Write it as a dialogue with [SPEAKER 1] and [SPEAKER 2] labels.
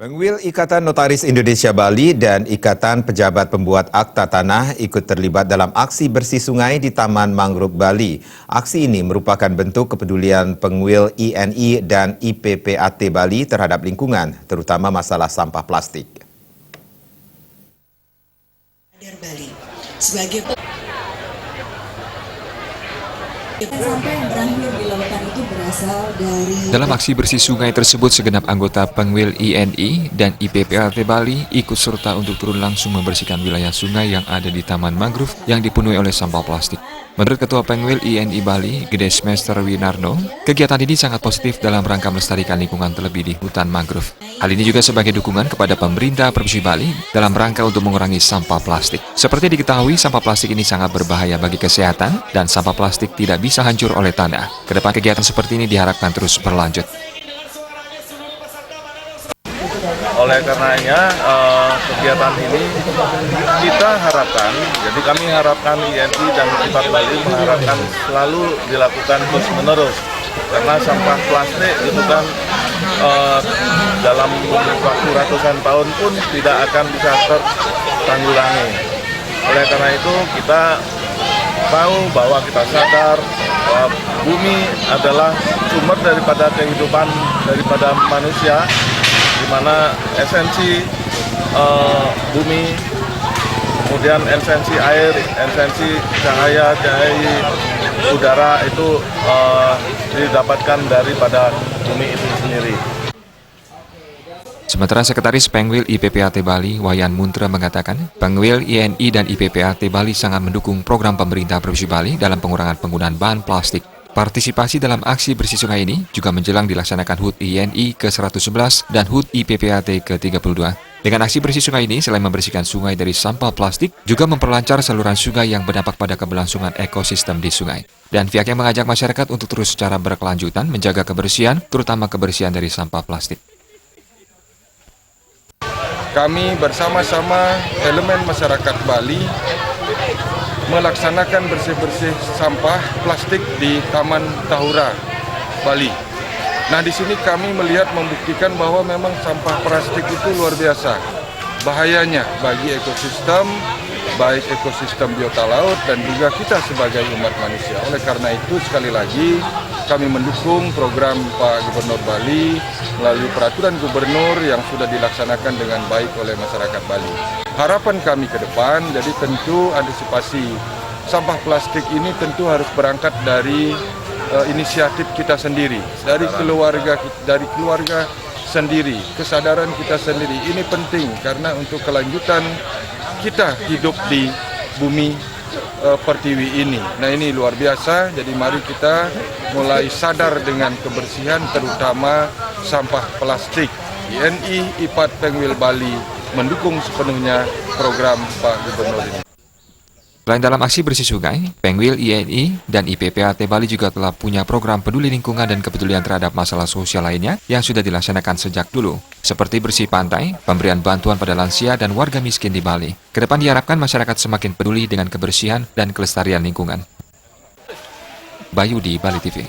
[SPEAKER 1] Pengwil Ikatan Notaris Indonesia Bali dan Ikatan Pejabat Pembuat Akta Tanah ikut terlibat dalam aksi bersih sungai di Taman Mangrove Bali. Aksi ini merupakan bentuk kepedulian Pengwil INI dan IPPAT Bali terhadap lingkungan, terutama masalah sampah plastik.
[SPEAKER 2] Dalam aksi bersih sungai tersebut, segenap anggota Pengwil INI dan IPPAT Bali ikut serta untuk turun langsung membersihkan wilayah sungai yang ada di Taman Mangrove yang dipenuhi oleh sampah plastik. Menurut Ketua Pengwil INI Bali, Gede Semester Winarno, kegiatan ini sangat positif dalam rangka melestarikan lingkungan terlebih di hutan mangrove. Hal ini juga sebagai dukungan kepada pemerintah Provinsi Bali dalam rangka untuk mengurangi sampah plastik. Seperti diketahui, sampah plastik ini sangat berbahaya bagi kesehatan dan sampah plastik tidak bisa hancur oleh tanah. Kedepan kegiatan seperti ini diharapkan terus berlanjut.
[SPEAKER 3] Oleh karenanya kegiatan ini kita harapkan, jadi kami harapkan INI dan IPPAT Bali mengharapkan selalu dilakukan terus menerus, karena sampah plastik itu kan dalam waktu ratusan tahun pun tidak akan bisa tertanggulangi. Oleh karena itu kita tahu bahwa kita sadar bahwa bumi adalah sumber daripada kehidupan daripada manusia, di mana esensi bumi, kemudian esensi air, esensi cahaya udara itu didapatkan daripada bumi itu sendiri.
[SPEAKER 2] Sementara Sekretaris Pengwil IPPAT Bali, Wayan Muntra, mengatakan Pengwil INI dan IPPAT Bali sangat mendukung program pemerintah Provinsi Bali dalam pengurangan penggunaan bahan plastik. Partisipasi dalam aksi bersih sungai ini juga menjelang dilaksanakan HUT INI ke-111 dan HUT IPPAT ke-32. Dengan aksi bersih sungai ini, selain membersihkan sungai dari sampah plastik, juga memperlancar saluran sungai yang berdampak pada keberlangsungan ekosistem di sungai. Dan pihaknya mengajak masyarakat untuk terus secara berkelanjutan menjaga kebersihan, terutama kebersihan dari sampah plastik.
[SPEAKER 4] Kami bersama-sama elemen masyarakat Bali melaksanakan bersih-bersih sampah plastik di Taman Tahura, Bali. Nah, di sini kami melihat membuktikan bahwa memang sampah plastik itu luar biasa bahayanya bagi ekosistem, baik ekosistem biota laut dan juga kita sebagai umat manusia. Oleh karena itu, sekali lagi kami mendukung program Pak Gubernur Bali melalui peraturan gubernur yang sudah dilaksanakan dengan baik oleh masyarakat Bali. Harapan kami ke depan, jadi tentu antisipasi sampah plastik ini tentu harus berangkat dari inisiatif kita sendiri, dari keluarga sendiri, kesadaran kita sendiri. Ini penting karena untuk kelanjutan kita hidup di bumi pertiwi ini. Nah, ini luar biasa, jadi mari kita mulai sadar dengan kebersihan terutama sampah plastik. INI, IPPAT Pengwil Bali mendukung sepenuhnya program Pak Gubernur ini.
[SPEAKER 2] Selain dalam aksi bersih sungai, Pengwil INI dan IPPAT Bali juga telah punya program peduli lingkungan dan kepedulian terhadap masalah sosial lainnya yang sudah dilaksanakan sejak dulu, seperti bersih pantai, pemberian bantuan pada lansia dan warga miskin di Bali. Kedepan diharapkan masyarakat semakin peduli dengan kebersihan dan kelestarian lingkungan. Bayu di Bali TV.